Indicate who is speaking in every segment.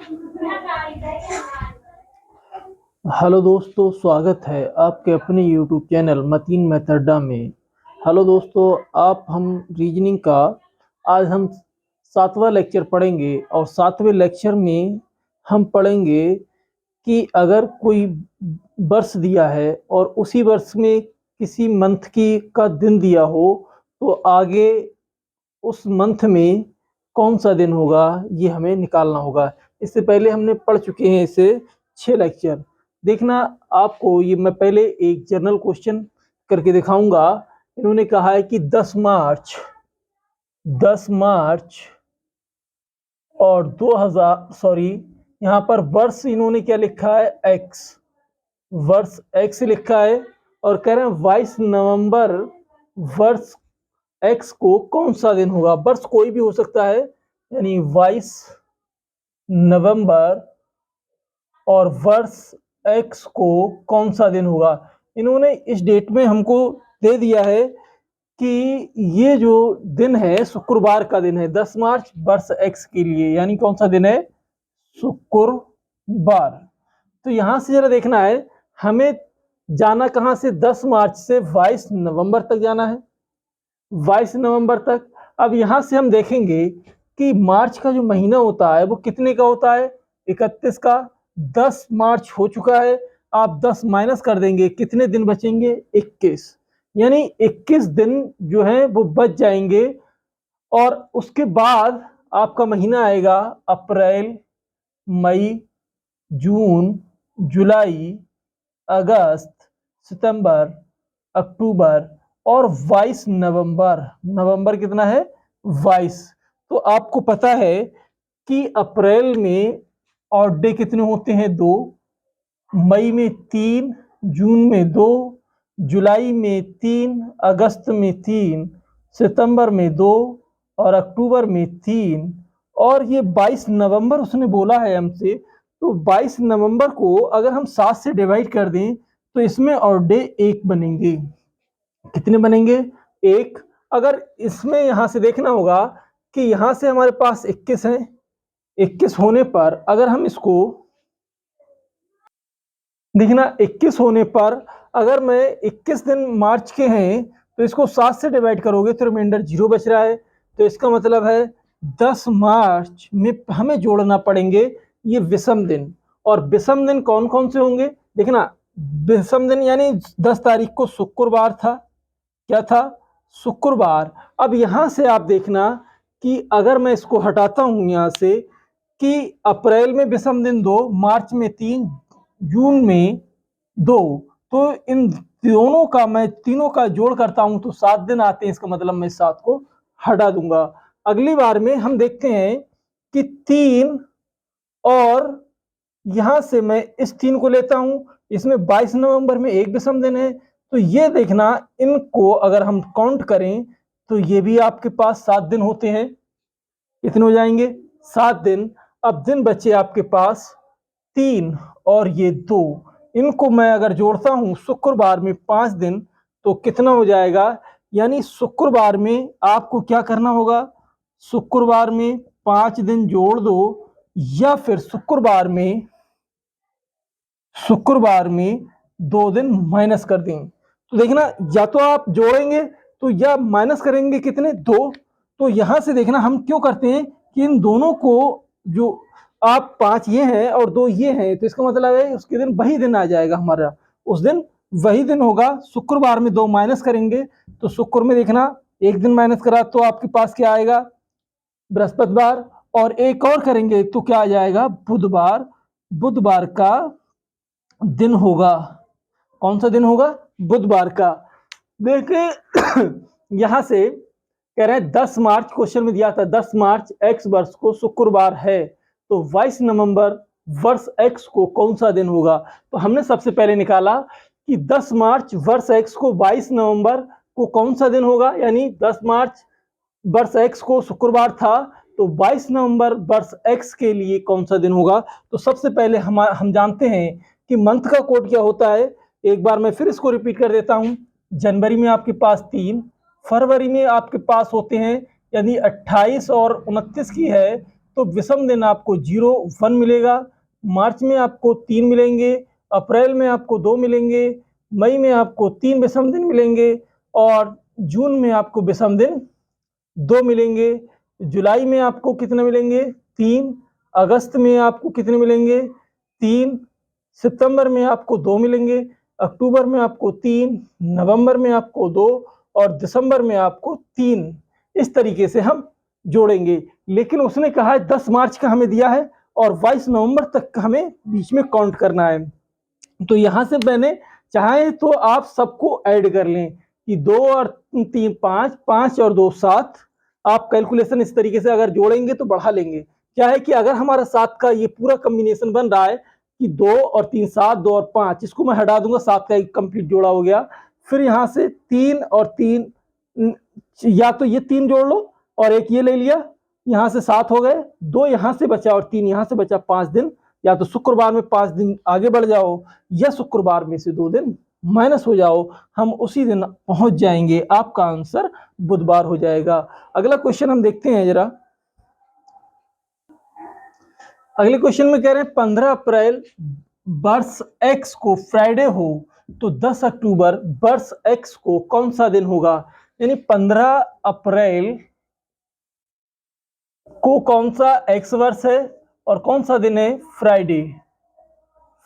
Speaker 1: Hello दोस्तों, स्वागत है आपके अपने यूट्यूब चैनल मतीन मेथडा में। हेलो दोस्तों, आप हम रीजनिंग का आज हम 7वां लेक्चर पढ़ेंगे और 7वें लेक्चर में हम पढ़ेंगे कि अगर कोई वर्ष दिया है और उसी वर्ष में किसी मंथ की का दिन दिया हो तो आगे उस मंथ में कौन सा दिन होगा, ये हमें निकालना होगा। इससे पहले हमने पढ़ चुके हैं इसे 6 लेक्चर। देखना, आपको ये मैं पहले एक जनरल क्वेश्चन करके दिखाऊंगा। इन्होंने कहा है कि 10 मार्च और 2000 यहाँ पर वर्ष इन्होंने क्या लिखा है, एक्स, वर्ष एक्स लिखा है और कह रहे हैं 22 नवंबर वर्ष एक्स को कौन सा दिन होगा। वर्ष कोई भी हो सकता है, यानी 22 नवंबर और वर्ष एक्स को कौन सा दिन होगा। इन्होंने इस डेट में हमको दे दिया है कि ये जो दिन है शुक्रवार का दिन है, 10 मार्च वर्ष एक्स के लिए, यानी कौन सा दिन है, शुक्रवार। तो यहां से जरा देखना है, हमें जाना कहां से, 10 मार्च से 22 नवंबर तक जाना है, 22 नवंबर तक। अब यहां से हम देखेंगे कि मार्च का जो महीना होता है वो कितने का होता है, 31 का। 10 मार्च हो चुका है, आप 10 माइनस कर देंगे, कितने दिन बचेंगे, 21, यानी 21 दिन जो है वो बच जाएंगे। और उसके बाद आपका महीना आएगा अप्रैल, मई, जून, जुलाई, अगस्त, सितंबर, अक्टूबर और 22 नवंबर। नवंबर कितना है, 22। तो आपको पता है कि अप्रैल में ऑड डे कितने होते हैं, 2, मई में 3, जून में 2, जुलाई में 3, अगस्त में 3, सितंबर में 2 और अक्टूबर में 3। और ये 22 नवंबर उसने बोला है हमसे, तो 22 नवंबर को अगर हम 7 से डिवाइड कर दें तो इसमें ऑड डे 1 बनेंगे। कितने बनेंगे, 1। अगर इसमें यहां से देखना होगा कि यहां से हमारे पास 21 है, 21 होने पर अगर हम इसको देखना, 21 होने पर अगर मैं 21 दिन मार्च के हैं तो इसको 7 से डिवाइड करोगे तो रिमाइंडर 0 बच रहा है। तो इसका मतलब है 10 मार्च में हमें जोड़ना पड़ेंगे ये विषम दिन। और विषम दिन कौन कौन से होंगे, देखना, विषम दिन यानी 10 तारीख को शुक्रवार था, क्या था, शुक्रवार। अब यहां से आप देखना कि अगर मैं इसको हटाता हूं यहां से कि अप्रैल में विषम दिन 2, मार्च में 3, जून में 2, तो इन दोनों का मैं तीनों का जोड़ करता हूं तो 7 दिन आते हैं। इसका मतलब मैं 7 को हटा दूंगा। अगली बार में हम देखते हैं कि 3 और यहां से मैं इस 3 को लेता हूं, इसमें 22 नवंबर में एक विषम दिन है, तो ये देखना, इनको अगर हम काउंट करें तो ये भी आपके पास 7 दिन होते हैं। कितने हो जाएंगे, 7 दिन। अब दिन बचे आपके पास 3 और ये 2, इनको मैं अगर जोड़ता हूं शुक्रवार में 5 दिन तो कितना हो जाएगा, यानी शुक्रवार में आपको क्या करना होगा, शुक्रवार में 5 दिन जोड़ दो या फिर शुक्रवार में 2 दिन माइनस कर दें। तो देखना, या तो आप जोड़ेंगे तो या माइनस करेंगे कितने, 2। तो यहां से देखना हम क्यों करते हैं कि इन दोनों को, जो आप 5 ये हैं और 2 ये हैं, तो इसका मतलब है उसके दिन वही दिन आ जाएगा हमारा, उस दिन वही दिन होगा। शुक्रवार में 2 माइनस करेंगे तो शुक्र में देखना एक दिन माइनस करा तो आपके पास क्या आएगा, बृहस्पतिवार। और एक और करेंगे तो क्या आ जाएगा, बुधवार। बुधवार का दिन होगा, कौन सा दिन होगा, बुधवार का। देखिए यहां से कह रहे हैं 10 मार्च क्वेश्चन में दिया था, 10 मार्च एक्स वर्ष को शुक्रवार है, तो 22 नवंबर वर्ष एक्स को कौन सा दिन होगा। तो हमने सबसे पहले निकाला कि 10 मार्च वर्ष एक्स को 22 नवंबर को कौन सा दिन होगा, यानी 10 मार्च वर्ष एक्स को शुक्रवार था, तो 22 नवंबर वर्ष एक्स के लिए कौन सा दिन होगा। तो सबसे पहले हम जानते हैं कि मंथ का कोड क्या होता है। एक बार मैं फिर इसको रिपीट कर देता हूं, जनवरी में आपके पास 3, फरवरी में आपके पास होते हैं, यदि 28 और 29 की है तो विषम दिन आपको 0, 1 मिलेगा। मार्च में आपको 3 मिलेंगे, अप्रैल में आपको 2 मिलेंगे, मई में आपको 3 विषम दिन मिलेंगे और जून में आपको विषम दिन 2 मिलेंगे। जुलाई में आपको कितने मिलेंगे? 3। अगस्त में आपको कितने मिलेंगे? 3। सितंबर में आपको 2 मिलेंगे, अक्टूबर में आपको 3, नवंबर में आपको 2 और दिसंबर में आपको 3। इस तरीके से हम जोड़ेंगे। लेकिन उसने कहा है 10 मार्च का हमें दिया है और 22 नवंबर तक का हमें बीच में काउंट करना है। तो यहाँ से मैंने चाहे तो आप सबको ऐड कर लें कि 2 और 3 5, 5 और 2 7। आप कैलकुलेशन इस तरीके से अगर जोड़ेंगे तो बढ़ा लेंगे। क्या है कि अगर हमारा 7 का ये पूरा कॉम्बिनेशन बन रहा है कि 2 और 3 7, 2 और 5, इसको मैं हटा दूंगा, 7 का एक कंप्लीट जोड़ा हो गया। फिर यहाँ से 3 और 3, या तो ये 3 जोड़ लो और एक ये ले लिया, यहाँ से 7 हो गए, 2 यहाँ से बचा और 3 यहाँ से बचा। 5 दिन, या तो शुक्रवार में 5 दिन आगे बढ़ जाओ या शुक्रवार में से 2 दिन माइनस हो जाओ, हम उसी दिन पहुंच जाएंगे। आपका आंसर बुधवार हो जाएगा। अगला क्वेश्चन हम देखते हैं जरा। अगले क्वेश्चन में कह रहे हैं 15 अप्रैल वर्ष एक्स को फ्राइडे हो तो 10 अक्टूबर वर्ष एक्स को कौन सा दिन होगा? यानी 15 अप्रैल को कौन सा एक्स वर्ष है और कौन सा दिन है? फ्राइडे।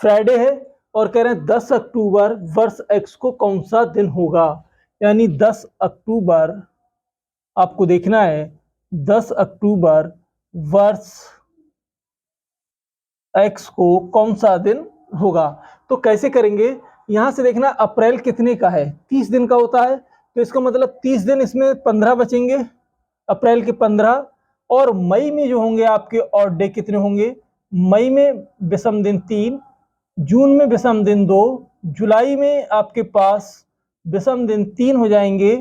Speaker 1: फ्राइडे है और कह रहे हैं 10 अक्टूबर वर्ष एक्स को कौन सा दिन होगा? यानी 10 अक्टूबर आपको देखना है, 10 अक्टूबर वर्ष एक्स को कौन सा दिन होगा। तो कैसे करेंगे? यहां से देखना अप्रैल कितने का है? 30 दिन का होता है, तो इसका मतलब 30 दिन, इसमें 15 बचेंगे, अप्रैल के 15। और मई में जो होंगे आपके ऑड डे कितने होंगे? मई में विषम दिन 3, जून में विषम दिन 2, जुलाई में आपके पास विषम दिन 3 हो जाएंगे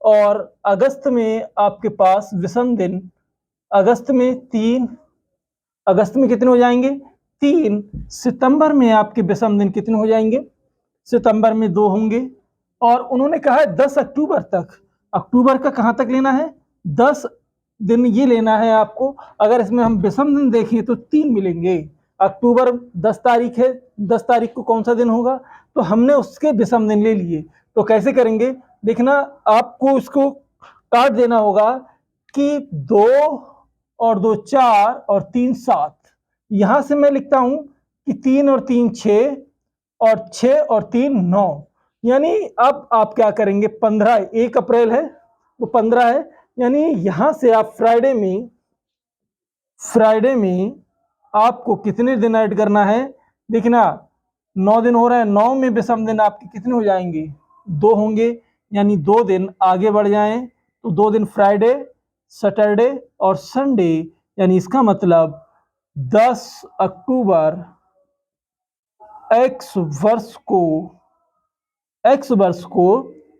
Speaker 1: और अगस्त में आपके पास विषम दिन, अगस्त में 3, अगस्त में कितने हो जाएंगे? 3। सितंबर में आपके विषम दिन कितने हो जाएंगे? सितंबर में 2 होंगे। और उन्होंने कहा है 10 अक्टूबर तक। अक्टूबर का कहां तक लेना है? 10 दिन ये लेना है आपको। अगर इसमें हम विषम दिन देखें तो 3 मिलेंगे। अक्टूबर 10 तारीख है, 10 तारीख को कौन सा दिन होगा? तो हमने उसके विषम दिन ले लिए। तो कैसे करेंगे? देखना, आपको इसको काट देना होगा कि 2 और 2 4 और 3 7। यहां से मैं लिखता हूं कि 3 और 3 6 और 6 और 3 9। यानी अब आप क्या करेंगे? 15, 1 अप्रैल है वो 15 है, यानी यहां से आप फ्राइडे में आपको कितने दिन ऐड करना है? देखना 9 दिन हो रहा है, 9 में विषम दिन आपके कितने हो जाएंगे? 2 होंगे, यानी 2 दिन आगे बढ़ जाएं तो 2 दिन फ्राइडे, सैटरडे और संडे, यानी इसका मतलब 10 अक्टूबर एक्स वर्ष को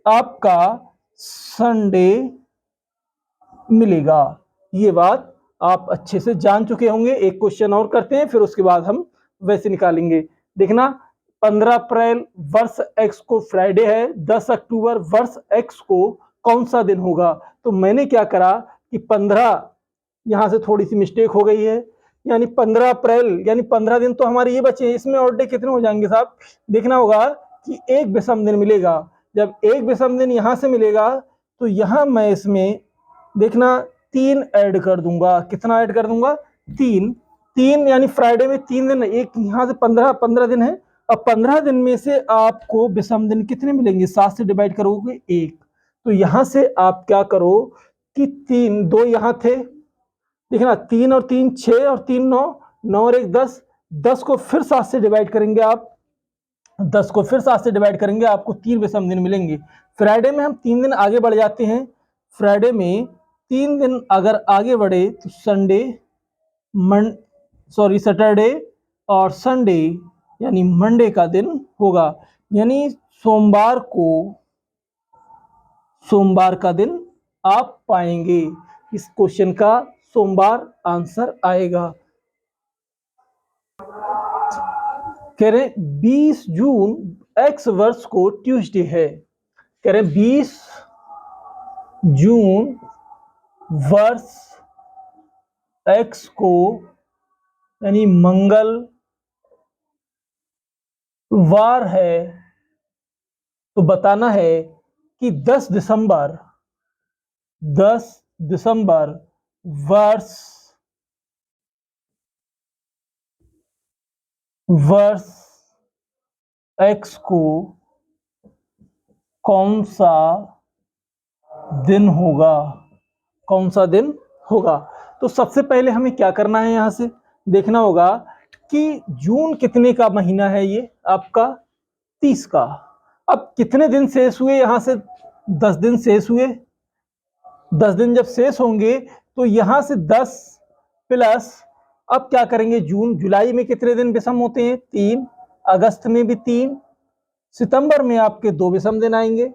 Speaker 1: आपका संडे मिलेगा। ये बात आप अच्छे से जान चुके होंगे। एक क्वेश्चन और करते हैं, फिर उसके बाद हम वैसे निकालेंगे। देखना, 15 अप्रैल वर्ष एक्स को फ्राइडे है, 10 अक्टूबर वर्ष एक्स को कौन सा दिन होगा? तो मैंने क्या करा कि 15, यहां से थोड़ी सी मिस्टेक हो गई है, यानी 15 अप्रैल, यानी 15 दिन तो हमारे ये बचे हैं। इसमें और डे कितने हो जाएंगे साहब? देखना होगा कि एक विषम दिन मिलेगा। जब एक विषम दिन यहां से मिलेगा तो यहां मैं इसमें देखना 3 ऐड कर दूंगा। कितना ऐड कर दूंगा? 3। 3 यानी फ्राइडे में 3 दिन, एक यहां से 15 दिन है। अब 15 दिन में से आपको विषम दिन कितने मिलेंगे? 7 से डिवाइड करोगे 1। तो यहां से आप क्या करो कि 3, 2 यहां थे, देखना 3 और 3 6 और 3 9, 9 और 1 10, 10 को फिर 7 से डिवाइड करेंगे आप, 10 को फिर 7 से डिवाइड करेंगे, आपको 3 विषम दिन मिलेंगे। फ्राइडे में हम 3 दिन आगे बढ़ जाते हैं। फ्राइडे में 3 दिन अगर आगे बढ़े तो सैटरडे और संडे, यानी मंडे का दिन होगा। यानी सोमवार का दिन आप पाएंगे। इस क्वेश्चन का सोमवार आंसर आएगा। कह रहे 20 जून एक्स वर्ष को ट्यूसडे है। कह रहे 20 जून वर्ष x को यानी मंगलवार है तो बताना है कि 10 दिसंबर वर्ष x को कौन सा दिन होगा, कौन सा दिन होगा। तो सबसे पहले हमें क्या करना है, यहां से देखना होगा कि जून कितने का महीना है, ये आपका 30 का। अब कितने दिन शेष हुए, यहां से 10 दिन शेष हुए। 10 दिन जब शेष होंगे तो यहां से 10 प्लस, अब क्या करेंगे, जुलाई में कितने दिन विषम होते हैं, 3, अगस्त में भी 3, सितंबर में आपके 2 विषम दिन आएंगे,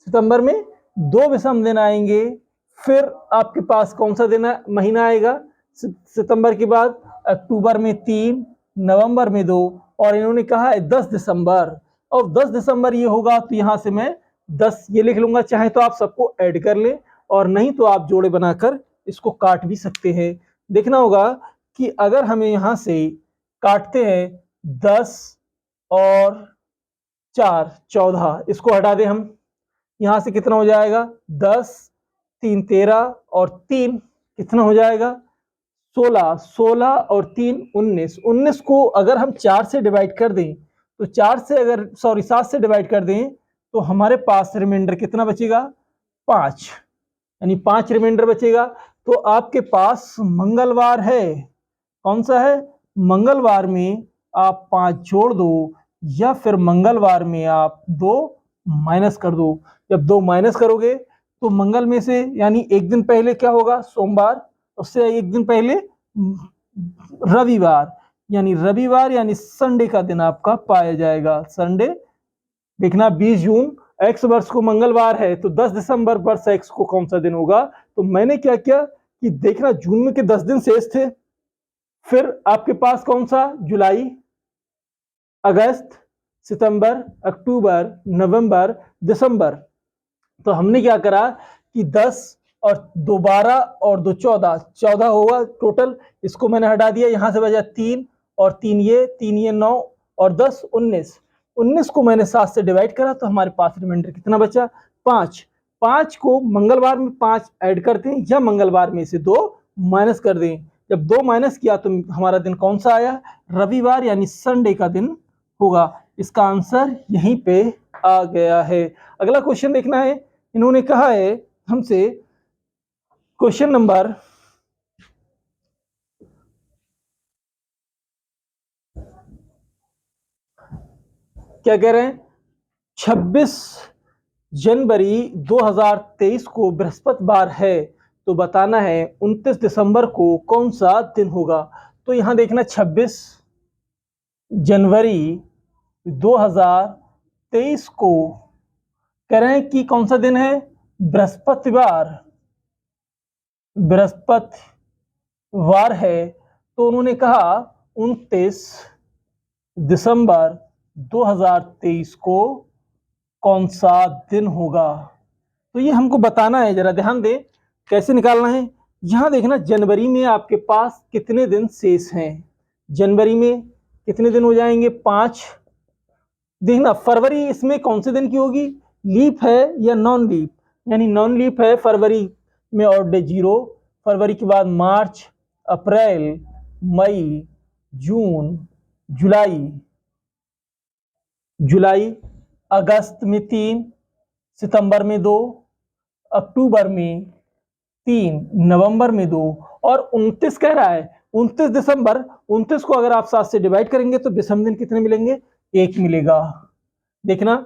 Speaker 1: सितंबर में 2 विषम दिन आएंगे। फिर आपके पास कौन सा दिन महीना आएगा सितंबर के बाद, अक्टूबर में 3, नवंबर में 2, और इन्होंने कहा है 10 दिसंबर। और 10 दिसंबर ये होगा तो यहां से मैं 10 ये लिख लूंगा, चाहे तो आप सबको ऐड कर लें और नहीं तो आप जोड़े बनाकर इसको काट भी सकते हैं। देखना होगा कि अगर हमें यहां से काटते हैं 10 और 4 14, इसको हटा दें हम, यहां से कितना हो जाएगा 10, 3 13 और 3 कितना हो जाएगा 16, 16 और 3 19, 19 को अगर हम 4 से डिवाइड कर दें तो 7 से डिवाइड कर दें तो हमारे पास रिमाइंडर कितना बचेगा 5, यानी 5 रिमाइंडर बचेगा। तो आपके पास मंगलवार है, कौन सा है, मंगलवार में आप 5 जोड़ दो या फिर मंगलवार में आप 2 माइनस कर दो। जब 2 माइनस करोगे तो मंगल में से यानी एक दिन पहले क्या होगा सोमवार, उससे एक दिन पहले रविवार, यानी संडे का दिन आपका पाया जाएगा। संडे देखना 20 जून एक्स वर्ष को मंगलवार है तो 10 दिसंबर वर्ष एक्स को कौन सा दिन होगा। तो मैंने क्या किया कि देखना जून में के 10 दिन शेष थे, फिर आपके पास कौन सा जुलाई, अगस्त, सितंबर, अक्टूबर, नवंबर, दिसंबर। तो हमने क्या करा कि 10 और 2 12 और 2 14, 14 होगा टोटल, इसको मैंने हटा दिया, यहां से बचा 3 और 3 ये 9 और 10 19, 19 को मैंने 7 से डिवाइड करा तो हमारे पास रिमाइंडर कितना बचा 5। 5 को मंगलवार में 5 ऐड करते हैं या मंगलवार में से 2 माइनस कर दें। जब 2 माइनस किया तो हमारा दिन कौन सा आया, रविवार यानी संडे का दिन होगा। इसका आंसर यहीं पे आ गया है। अगला क्वेश्चन देखना है, इन्होंने कहा है हमसे क्वेश्चन नंबर क्या कह रहे हैं, 26 जनवरी 2023 को बृहस्पतिवार है तो बताना है 29 दिसंबर को कौन सा दिन होगा। तो यहां देखना 26 जनवरी 2023 को कह रहे हैं कि कौन सा दिन है, बृहस्पतिवार है। तो उन्होंने कहा 29 दिसंबर 2023 को कौन सा दिन होगा। तो ये हमको बताना है, जरा ध्यान दें कैसे निकालना है। यहां देखना जनवरी में आपके पास कितने दिन शेष हैं, जनवरी में कितने दिन हो जाएंगे 5। देखना फरवरी इसमें कौन से दिन की होगी, लीप है या नॉन लीप, यानी नॉन लीप है फरवरी में और डे 0। फरवरी के बाद मार्च, अप्रैल, मई, जून, जुलाई, अगस्त में 3, सितंबर में 2, अक्टूबर में 3, नवंबर में 2 और 29 कह रहा है 29 दिसंबर। 29 को अगर आप 7 से डिवाइड करेंगे तो विषम दिन कितने मिलेंगे, 1 मिलेगा। देखना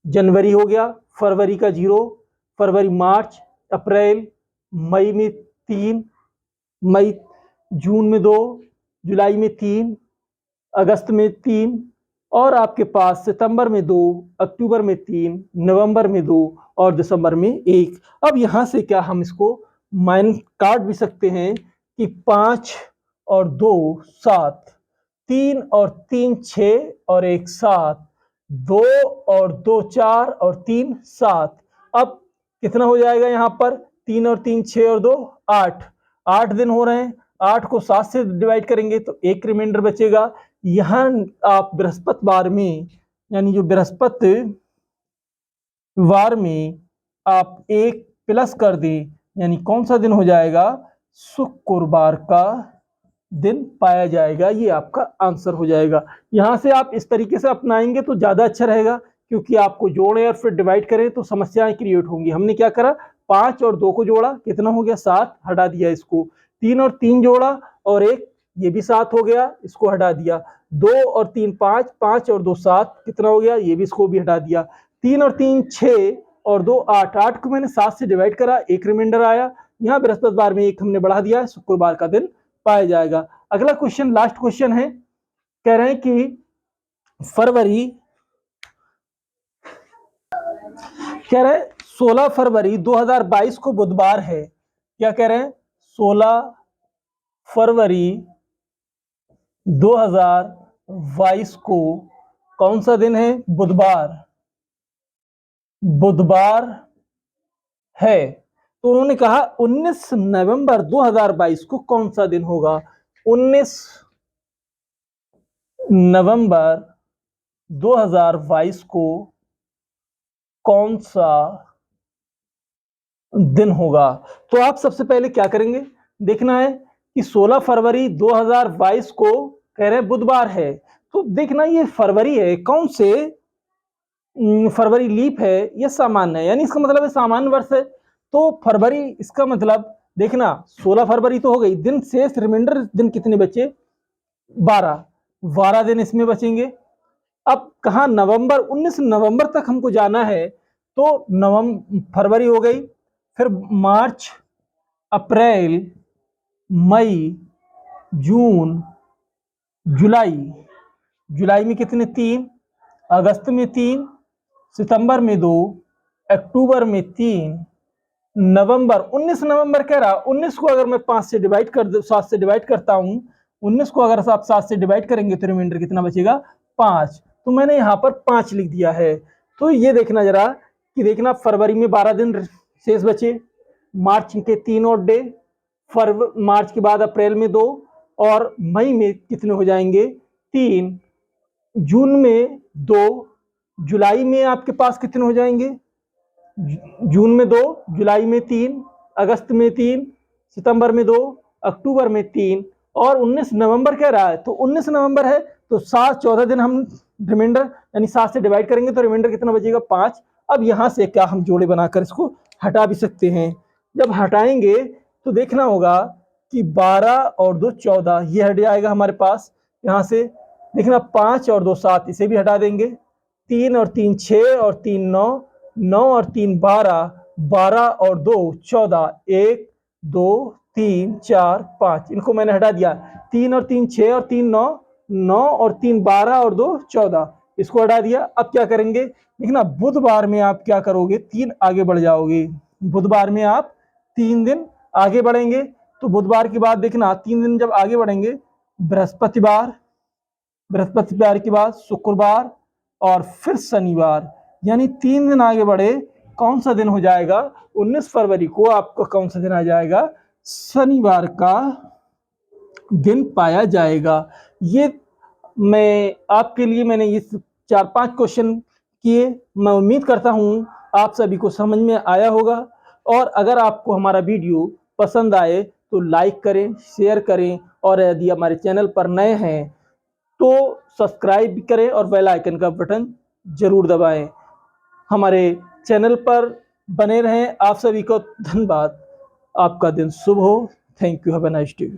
Speaker 1: जनवरी हो गया, फरवरी का 0, फरवरी, मार्च, अप्रैल, मई में 3, मई, जून में 2, जुलाई में 3, अगस्त में 3 और आपके पास सितंबर में 2, अक्टूबर में 3, नवंबर में 2 और दिसंबर में 1। अब यहां से क्या हम इसको माइन काट भी सकते हैं कि 5 और 2 7, 3 और 3 6 और 1 7, 2 और 2 4 और 3 7। अब कितना हो जाएगा यहाँ पर, 3 और 3 6 और 2 8, 8 दिन हो रहे हैं। 8 को 7 से डिवाइड करेंगे तो एक रिमाइंडर बचेगा। यहाँ आप बृहस्पतिवार में, यानी जो बृहस्पतिवार में आप एक प्लस कर दें, यानी कौन सा दिन हो जाएगा, शुक्रवार का दिन पाया जाएगा। ये आपका आंसर हो जाएगा। यहाँ से आप इस तरीके से अपनाएंगे तो ज्यादा अच्छा रहेगा, क्योंकि आपको जोड़े और फिर डिवाइड करें तो समस्याएं क्रिएट होंगी। हमने क्या करा, 5 और 2 को जोड़ा, कितना हो गया 7, हटा दिया इसको। 3 और 3 जोड़ा और एक, ये भी 7 हो गया, इसको हटा दिया। 2 और 3 5, 5 और 2 7, कितना हो गया, ये भी, इसको भी हटा दिया। 3 और 3 6 और 2 8, 8 को मैंने 7 से डिवाइड करा, एक रिमाइंडर आया। यहाँ बृहस्पतिवार में एक हमने बढ़ा दिया, शुक्रवार का दिन पाया जाएगा। अगला क्वेश्चन, लास्ट क्वेश्चन है, कह रहे हैं कि फरवरी, कह रहे हैं 16 फरवरी 2022 को बुधवार है। क्या कह रहे हैं, 16 फरवरी 2022 को कौन सा दिन है, बुधवार, बुधवार है। तो उन्होंने कहा 19 नवंबर 2022 को कौन सा दिन होगा। 19 नवंबर 2022 को कौन सा दिन होगा। तो आप सबसे पहले क्या करेंगे, देखना है कि 16 फरवरी 2022 को कह रहे हैं बुधवार है। तो देखना ये फरवरी है, कौन से फरवरी लीप है या सामान्य है, यानी इसका मतलब है सामान्य वर्ष है। तो फरवरी, इसका मतलब देखना 16 फरवरी तो हो गई, दिन शेष रिमाइंडर दिन कितने बचे, 12 दिन इसमें बचेंगे। अब कहा नवंबर, 19 नवंबर तक हमको जाना है, तो फरवरी हो गई, फिर मार्च, अप्रैल, मई, जून, जुलाई में कितने, 3, अगस्त में 3, सितंबर में 2, अक्टूबर में 3, नवंबर, 19 नवंबर कह रहा, 19 को अगर मैं 5 से डिवाइड कर 7 से डिवाइड करता हूं, 19 को अगर आप 7 से डिवाइड करेंगे तो रिमाइंडर कितना बचेगा, 5। तो मैंने यहाँ पर 5 लिख दिया है। तो ये देखना जरा कि देखना फरवरी में 12 दिन शेष बचे, मार्च के 3 और डे, मार्च के बाद अप्रैल में 2 और मई में कितने हो जाएंगे, 3, जून में 2, जुलाई में आपके पास कितने हो जाएंगे, जून में 2, जुलाई में 3, अगस्त में 3, सितंबर में 2, अक्टूबर में 3 और 19 नवंबर कह रहा है। तो 19 नवंबर है तो 14 दिन हम रिमाइंडर, यानी 7 से डिवाइड करेंगे तो रिमाइंडर कितना बचेगा, 5। अब यहां से क्या हम जोड़े बनाकर इसको हटा भी सकते हैं। जब हटाएंगे तो देखना होगा कि 12 और 2 14, ये हट जाएगा हमारे पास। यहाँ से देखना 5 और 2 7, इसे भी हटा देंगे। 3 और 3 6 और 3 9, 9 और 3 12, 12 और 2 14, 1 2 3 4 5, इनको मैंने हटा दिया। 3 और 3 6 और 3 9, 9 और 3 12 और 2 14, इसको हटा दिया। अब क्या करेंगे, देखना बुधवार में आप क्या करोगे, 3 आगे बढ़ जाओगे। बुधवार में आप 3 दिन आगे बढ़ेंगे। तो बुधवार के बाद देखना 3 दिन जब आगे बढ़ेंगे, बृहस्पतिवार, बृहस्पतिवार के बाद शुक्रवार और फिर शनिवार, यानी 3 दिन आगे बढ़े, कौन सा दिन हो जाएगा, 19 फरवरी को आपको कौन सा दिन आ जाएगा, शनिवार का दिन पाया जाएगा। ये मैं आपके लिए मैंने ये 4-5 क्वेश्चन किए। मैं उम्मीद करता हूँ आप सभी को समझ में आया होगा। और अगर आपको हमारा वीडियो पसंद आए तो लाइक करें, शेयर करें और यदि हमारे चैनल पर नए हैं तो सब्सक्राइब करें और बेल आइकन का बटन जरूर दबाएं। हमारे चैनल पर बने रहें। आप सभी को धन्यवाद। आपका दिन शुभ हो। Thank you. Have a nice day.